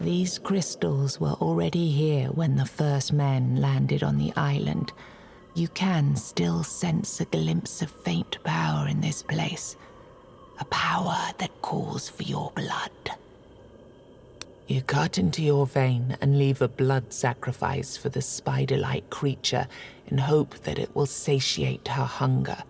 These crystals were already here when the first men landed on the island. You can still sense a glimpse of faint power in this place. A power that calls for your blood. You cut into your vein and leave a blood sacrifice for the spider-like creature in hope that it will satiate her hunger.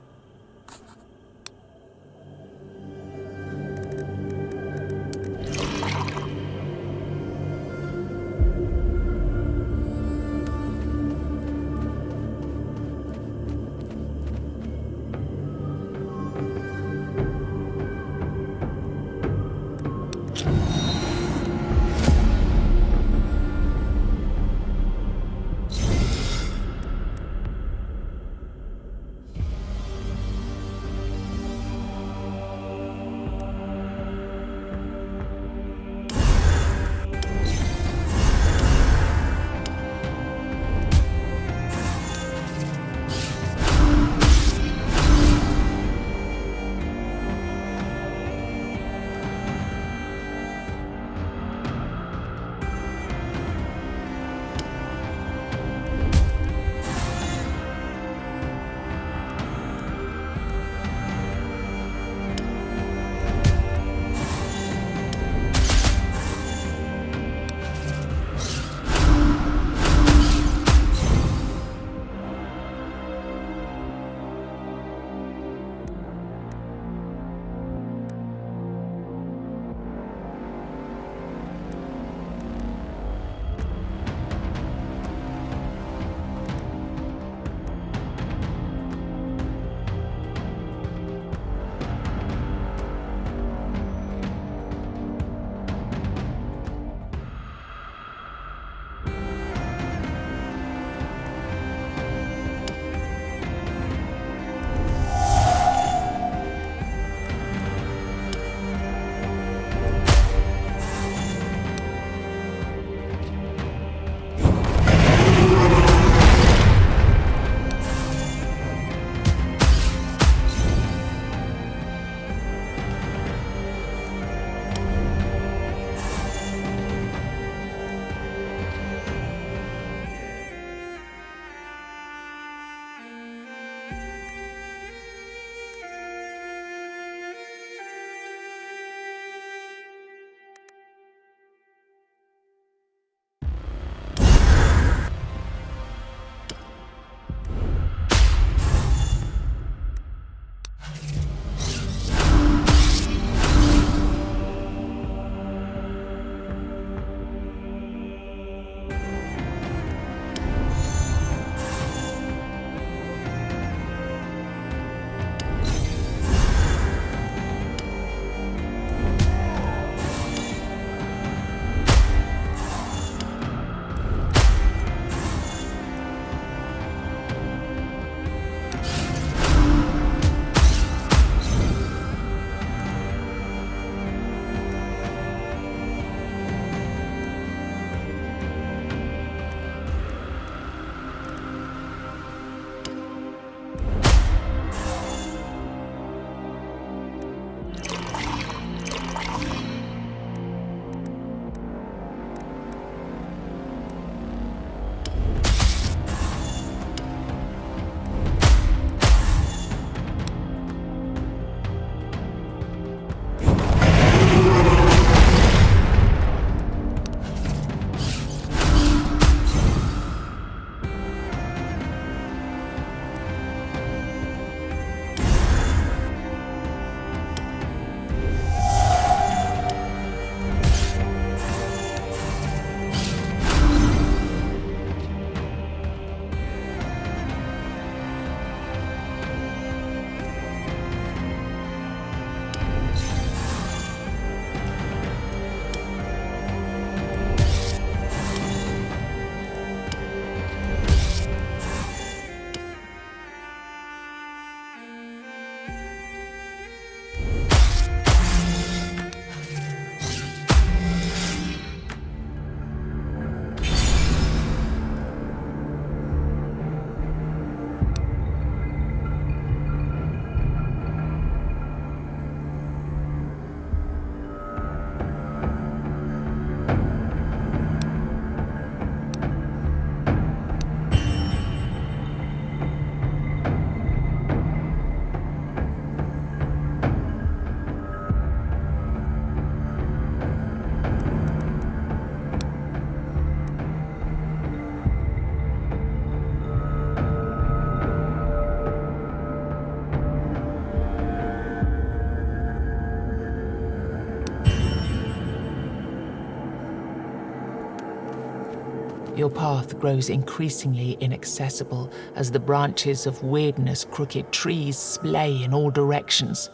Your path grows increasingly inaccessible as the branches of weirdness crooked trees splay in all directions.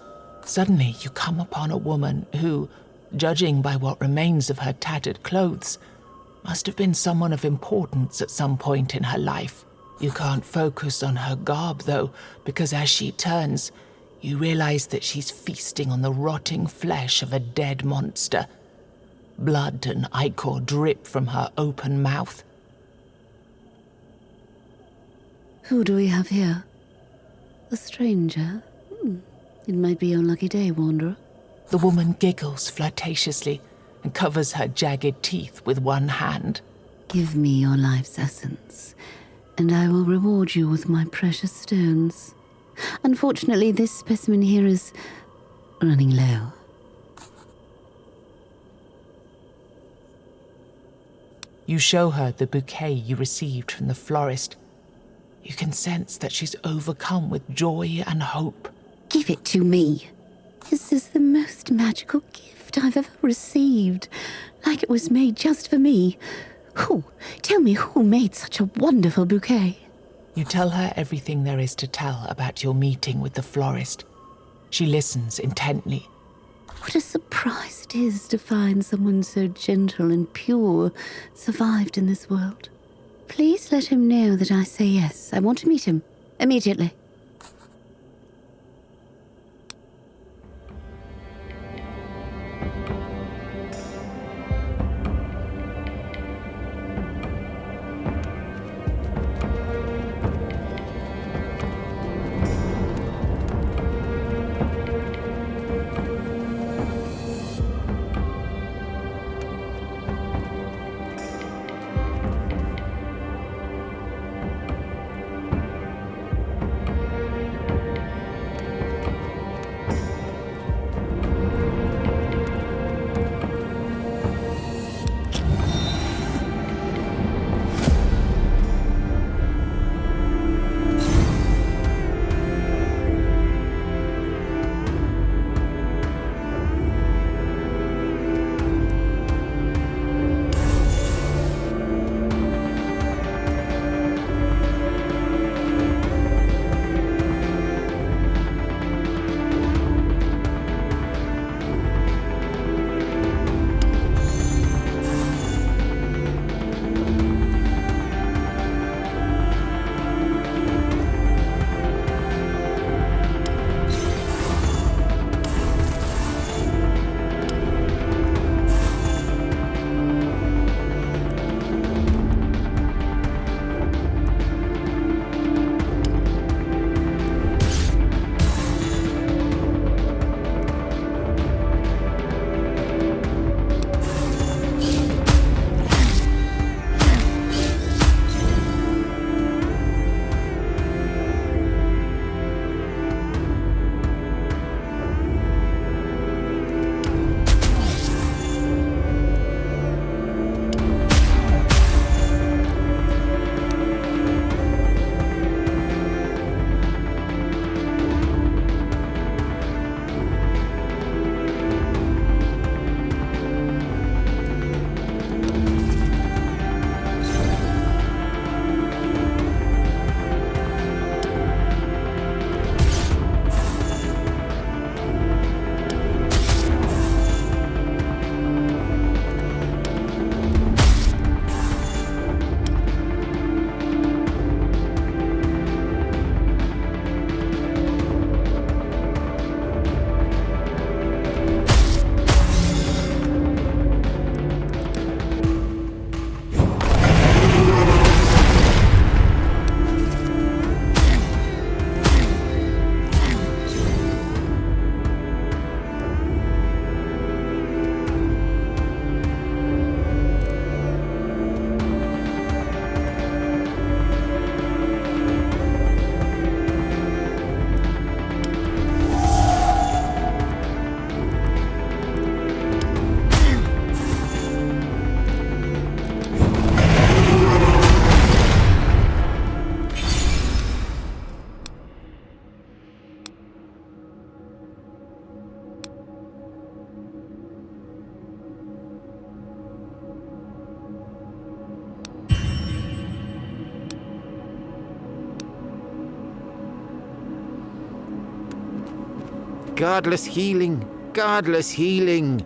Suddenly, you come upon a woman who, judging by what remains of her tattered clothes, must have been someone of importance at some point in her life. You can't focus on her garb, though, because as she turns, you realize that she's feasting on the rotting flesh of a dead monster. Blood and ichor drip from her open mouth. Who do we have here? A stranger? It might be your lucky day, wanderer. The woman giggles flirtatiously and covers her jagged teeth with one hand. Give me your life's essence, and I will reward you with my precious stones. Unfortunately, this specimen here is running low. You show her the bouquet you received from the florist. You can sense that she's overcome with joy and hope. Give it to me. This is the most magical gift I've ever received. Like it was made just for me. Tell me who made such a wonderful bouquet? You tell her everything there is to tell about your meeting with the florist. She listens intently. What a surprise it is to find someone so gentle and pure survived in this world. Please let him know that I say yes. I want to meet him immediately. Godless healing. Godless healing.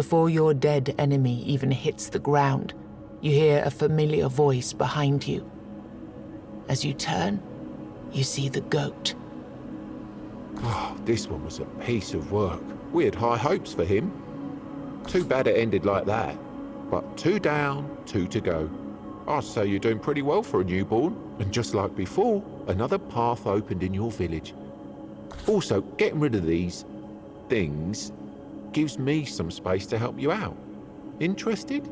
Before your dead enemy even hits the ground, you hear a familiar voice behind you. As you turn, you see the goat. Oh, this one was a piece of work. We had high hopes for him. Too bad it ended like that. But 2 down, 2 to go. I'd say you're doing pretty well for a newborn. And just like before, another path opened in your village. Also, getting rid of these things gives me some space to help you out. Interested?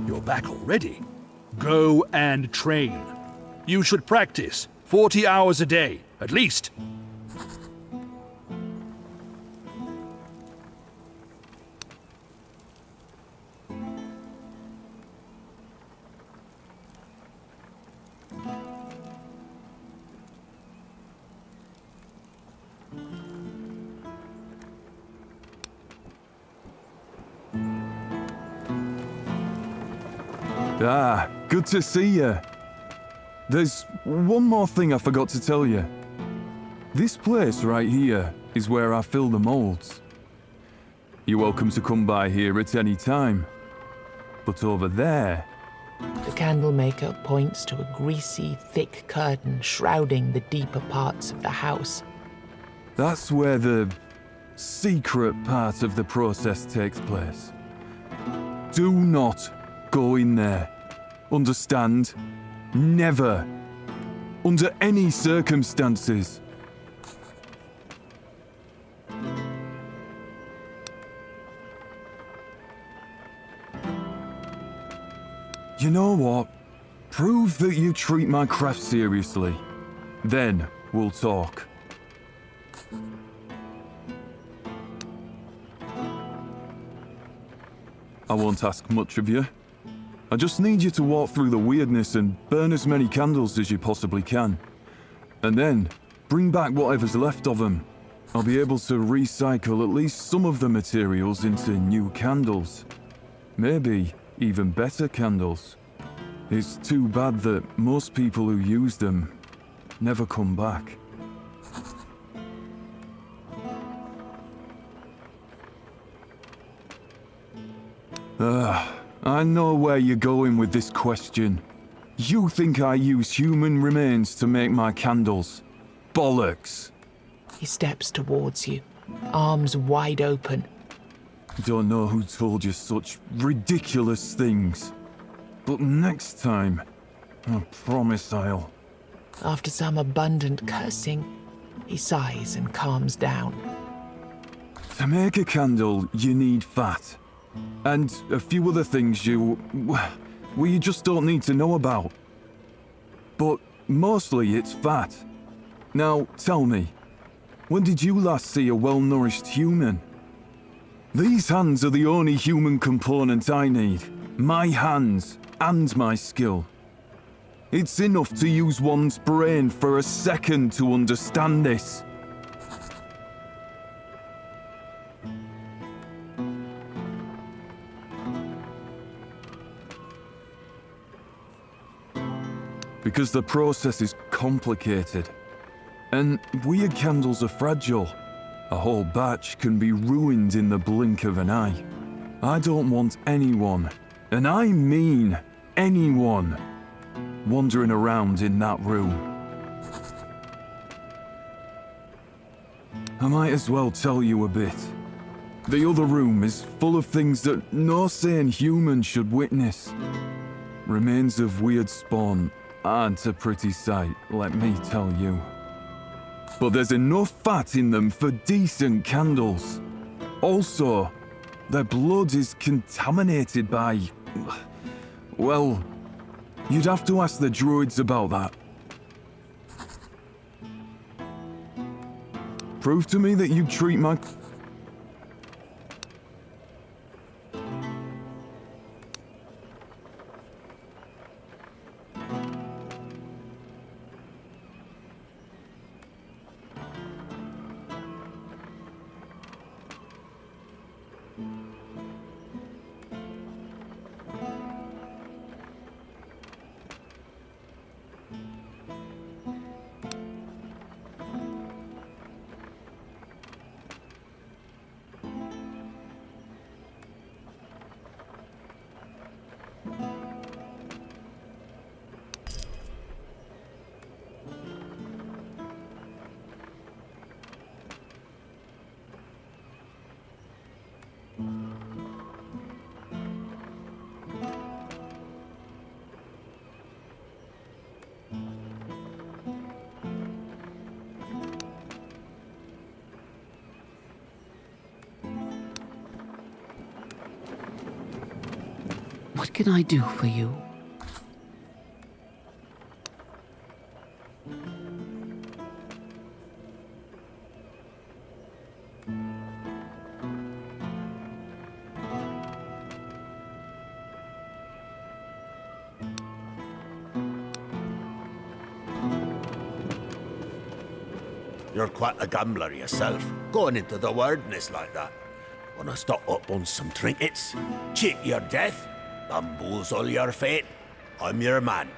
You're back already? Go and train. You should practice 40 hours a day, at least. Ah, good to see you. There's one more thing I forgot to tell you. This place right here is where I fill the molds. You're welcome to come by here at any time. But over there... The candlemaker points to a greasy, thick curtain shrouding the deeper parts of the house. That's where the secret part of the process takes place. Do not go in there. Understand? Never. Under any circumstances. You know what? Prove that you treat my craft seriously. Then we'll talk. I won't ask much of you. I just need you to walk through the weirdness and burn as many candles as you possibly can. And then, bring back whatever's left of them. I'll be able to recycle at least some of the materials into new candles. Maybe even better candles. It's too bad that most people who use them never come back. I know where you're going with this question. You think I use human remains to make my candles? Bollocks! He steps towards you, arms wide open. Don't know who told you such ridiculous things. But next time, I promise I'll... After some abundant cursing, he sighs and calms down. To make a candle, you need fat. And a few other things you just don't need to know about. But mostly it's fat. Now, tell me, when did you last see a well-nourished human? These hands are the only human component I need. My hands and my skill. It's enough to use one's brain for a second to understand this. Because the process is complicated. And weird candles are fragile. A whole batch can be ruined in the blink of an eye. I don't want anyone, and I mean anyone, wandering around in that room. I might as well tell you a bit. The other room is full of things that no sane human should witness. Remains of weird spawn aren't a pretty sight, let me tell you. But there's enough fat in them for decent candles. Also, their blood is contaminated by... well, you'd have to ask the druids about that. Prove to me that you treat my... What can I do for you? You're quite a gambler yourself, going into the wilderness like that. Wanna stock up on some trinkets? Cheat your death? Bamboozle your fate? I'm your man.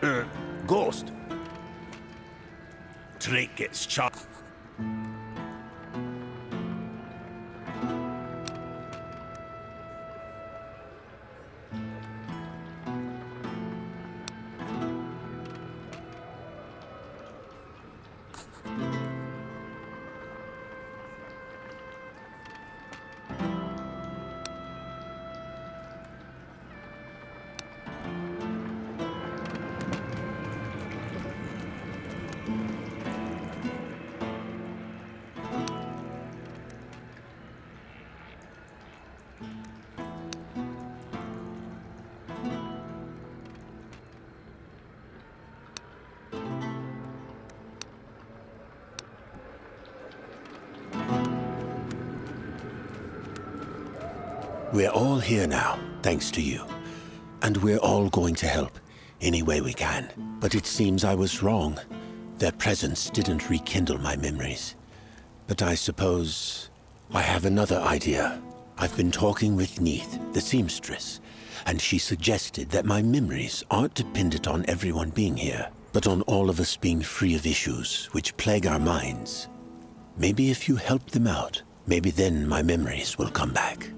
Ghost. Trinkets, char... We're all here now. thanks to you. And we're all going to help, any way we can. But it seems I was wrong. Their presence didn't rekindle my memories. But I suppose I have another idea. I've been talking with Neith, the seamstress, and she suggested that my memories aren't dependent on everyone being here, but on all of us being free of issues which plague our minds. Maybe if you help them out, maybe then my memories will come back.